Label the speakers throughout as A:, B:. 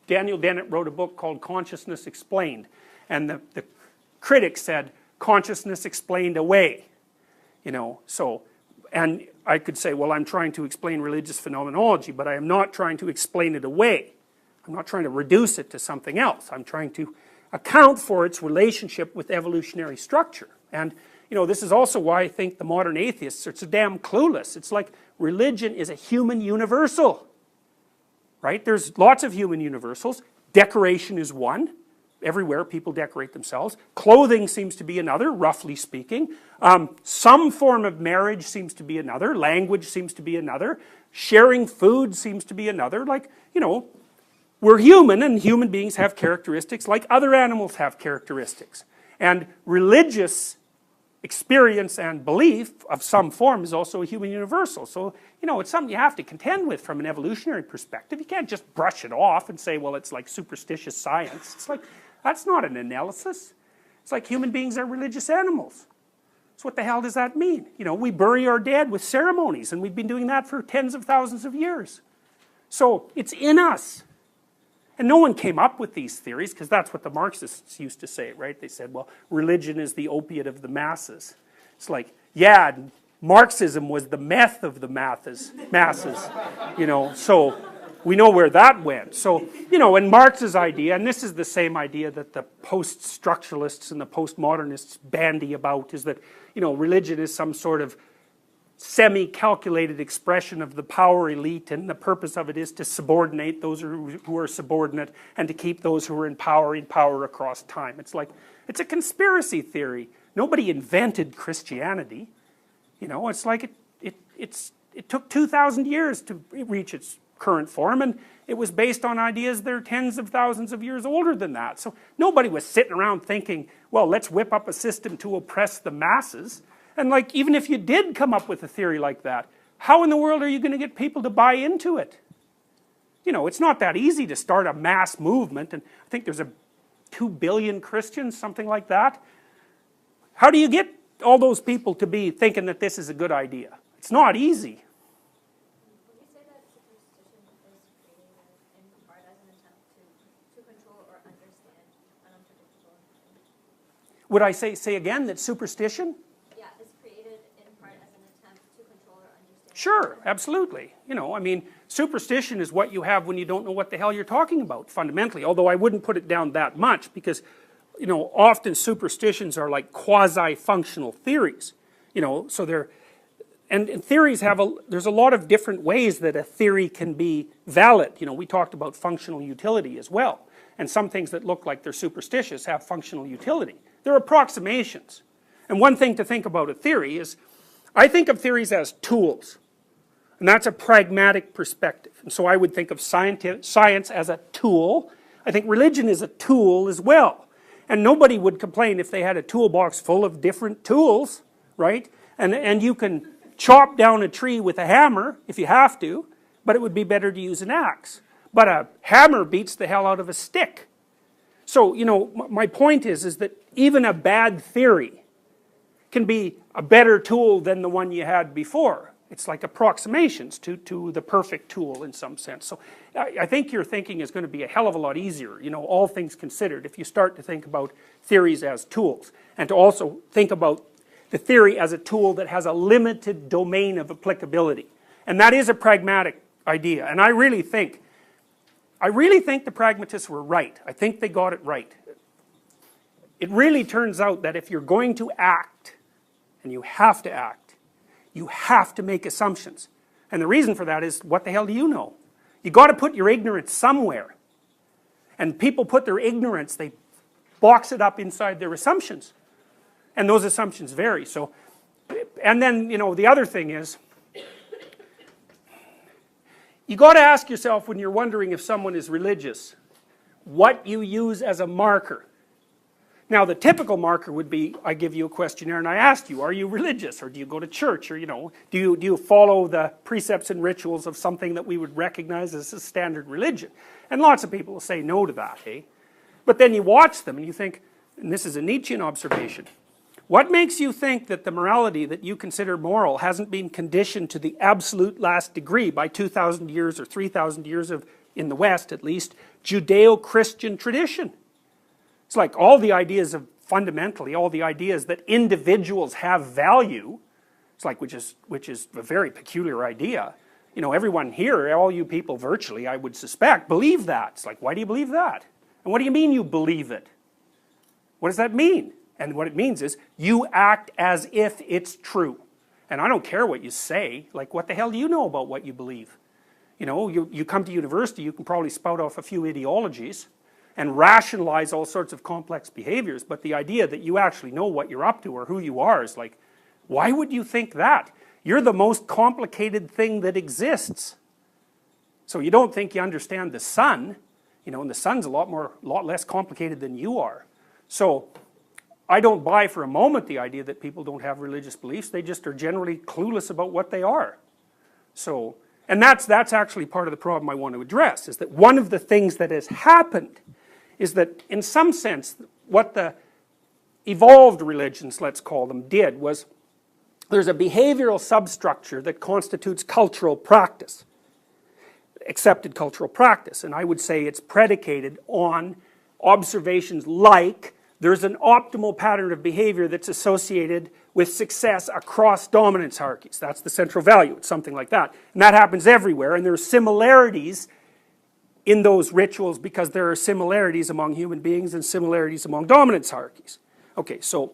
A: Daniel Dennett wrote a book called Consciousness Explained, and the critic said, consciousness explained away. You know, so, and I could say, well, I'm trying to explain religious phenomenology, but I am not trying to explain it away. I'm not trying to reduce it to something else. I'm trying to account for its relationship with evolutionary structure. And, you know, this is also why I think the modern atheists are so damn clueless. It's like religion is a human universal. Right? There's lots of human universals. Decoration is one. Everywhere people decorate themselves. Clothing seems to be another, roughly speaking. Some form of marriage seems to be another. Language seems to be another. Sharing food seems to be another. Like, you know, we're human, and human beings have characteristics like other animals have characteristics. And religious experience and belief of some form is also a human universal. So, you know, it's something you have to contend with from an evolutionary perspective. You can't just brush it off and say, well, it's like superstitious science. It's like, that's not an analysis. It's like human beings are religious animals. So what the hell does that mean? You know, we bury our dead with ceremonies, and we've been doing that for tens of thousands of years. So it's in us. And no one came up with these theories, because that's what the Marxists used to say, right? They said, well, religion is the opiate of the masses. It's like, yeah, Marxism was the meth of the masses, you know, so we know where that went. So, you know, and Marx's idea, and this is the same idea that the post-structuralists and the postmodernists bandy about, is that, you know, religion is some sort of semi-calculated expression of the power elite, and the purpose of it is to subordinate those who are subordinate and to keep those who are in power across time. It's like, it's a conspiracy theory. Nobody invented Christianity. You know, it's like it took 2,000 years to reach its current form, and it was based on ideas that are tens of thousands of years older than that. So nobody was sitting around thinking, well, let's whip up a system to oppress the masses. And like, even if you did come up with a theory like that, how in the world are you going to get people to buy into it? You know, it's not that easy to start a mass movement, and I think there's 2 billion Christians, something like that. How do you get all those people to be thinking that this is a good idea? It's not easy.
B: Would you say that superstition is created in part as an attempt to control or understand an unpredictable thing?
A: Would I say again that superstition? Sure, absolutely. You know, I mean, superstition is what you have when you don't know what the hell you're talking about, fundamentally. Although I wouldn't put it down that much, because, you know, often superstitions are like quasi-functional theories. You know, so they're, and theories have there's a lot of different ways that a theory can be valid. You know, we talked about functional utility as well. And some things that look like they're superstitious have functional utility. They're approximations. And one thing to think about a theory is, I think of theories as tools. And that's a pragmatic perspective. And so I would think of science as a tool. I think religion is a tool as well. And nobody would complain if they had a toolbox full of different tools, right? And you can chop down a tree with a hammer if you have to, but it would be better to use an axe. But a hammer beats the hell out of a stick. So, you know, my point is that even a bad theory can be a better tool than the one you had before. It's like approximations to the perfect tool in some sense. So I think your thinking is going to be a hell of a lot easier, you know, all things considered, if you start to think about theories as tools, and to also think about the theory as a tool that has a limited domain of applicability. And that is a pragmatic idea. And I really think the pragmatists were right. I think they got it right. It really turns out that if you're going to act, and you have to act, you have to make assumptions. And the reason for that is, what the hell do you know? You got to put your ignorance somewhere. And people put their ignorance, they box it up inside their assumptions. And those assumptions vary. So, and then, you know, the other thing is, you got to ask yourself when you're wondering if someone is religious, what you use as a marker. Now, the typical marker would be, I give you a questionnaire and I ask you, are you religious, or do you go to church, or, you know, do you follow the precepts and rituals of something that we would recognize as a standard religion? And lots of people will say no to that, eh? But then you watch them and you think, and this is a Nietzschean observation, what makes you think that the morality that you consider moral hasn't been conditioned to the absolute last degree by 2,000 years or 3,000 years of, in the West at least, Judeo-Christian tradition. It's like all the ideas of, fundamentally, all the ideas that individuals have value, it's like, which is a very peculiar idea. You know, everyone here, all you people virtually, I would suspect, believe that. It's like, why do you believe that? And what do you mean you believe it? What does that mean? And what it means is, you act as if it's true. And I don't care what you say, like what the hell do you know about what you believe? You know, you come to university, you can probably spout off a few ideologies and rationalize all sorts of complex behaviors, but the idea that you actually know what you're up to or who you are is like, why would you think that? You're the most complicated thing that exists. So you don't think you understand the sun, you know, and the sun's a lot less complicated than you are. So I don't buy for a moment the idea that people don't have religious beliefs. They just are generally clueless about what they are. So, and that's actually part of the problem I want to address, is that one of the things that has happened is that in some sense what the evolved religions, let's call them, did was there's a behavioral substructure that constitutes cultural practice, accepted cultural practice, and I would say it's predicated on observations like there's an optimal pattern of behavior that's associated with success across dominance hierarchies. That's the central value. It's something like that. And that happens everywhere, and there are similarities in those rituals because there are similarities among human beings and similarities among dominance hierarchies. Okay, so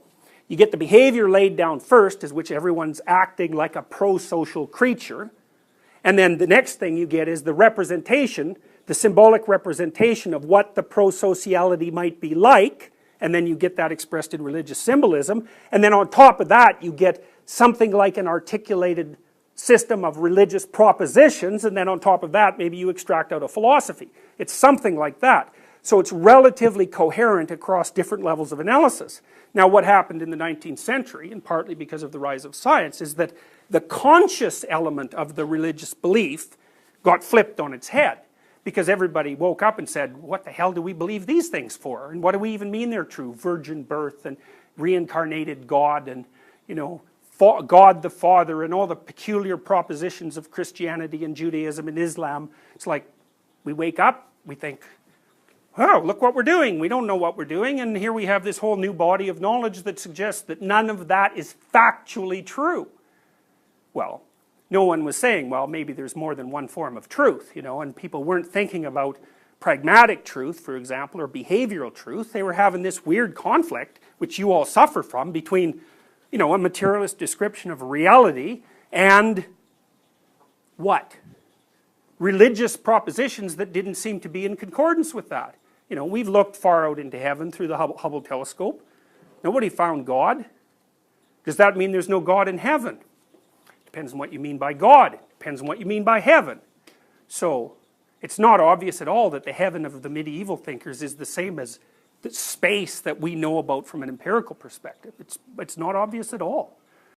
A: you get the behavior laid down first, as which everyone's acting like a pro-social creature, and then the next thing you get is the representation, the symbolic representation of what the pro-sociality might be like, and then you get that expressed in religious symbolism, and then on top of that you get something like an articulated system of religious propositions, and then on top of that maybe you extract out a philosophy. It's something like that. So it's relatively coherent across different levels of analysis. Now what happened in the 19th century, and partly because of the rise of science, is that the conscious element of the religious belief got flipped on its head. Because everybody woke up and said, what the hell do we believe these things for? And what do we even mean they're true? Virgin birth and reincarnated God and, you know, God the Father and all the peculiar propositions of Christianity and Judaism and Islam. It's like, we wake up, we think, oh, look what we're doing. We don't know what we're doing, and here we have this whole new body of knowledge that suggests that none of that is factually true. Well, no one was saying, well, maybe there's more than one form of truth, you know, and people weren't thinking about pragmatic truth, for example, or behavioral truth. They were having this weird conflict, which you all suffer from, between, you know, a materialist description of reality and what? Religious propositions that didn't seem to be in concordance with that. You know, we've looked far out into heaven through the Hubble telescope. Nobody found God. Does that mean there's no God in heaven? Depends on what you mean by God. Depends on what you mean by heaven. So, it's not obvious at all that the heaven of the medieval thinkers is the same as the space that we know about from an empirical perspective. It's not obvious at all.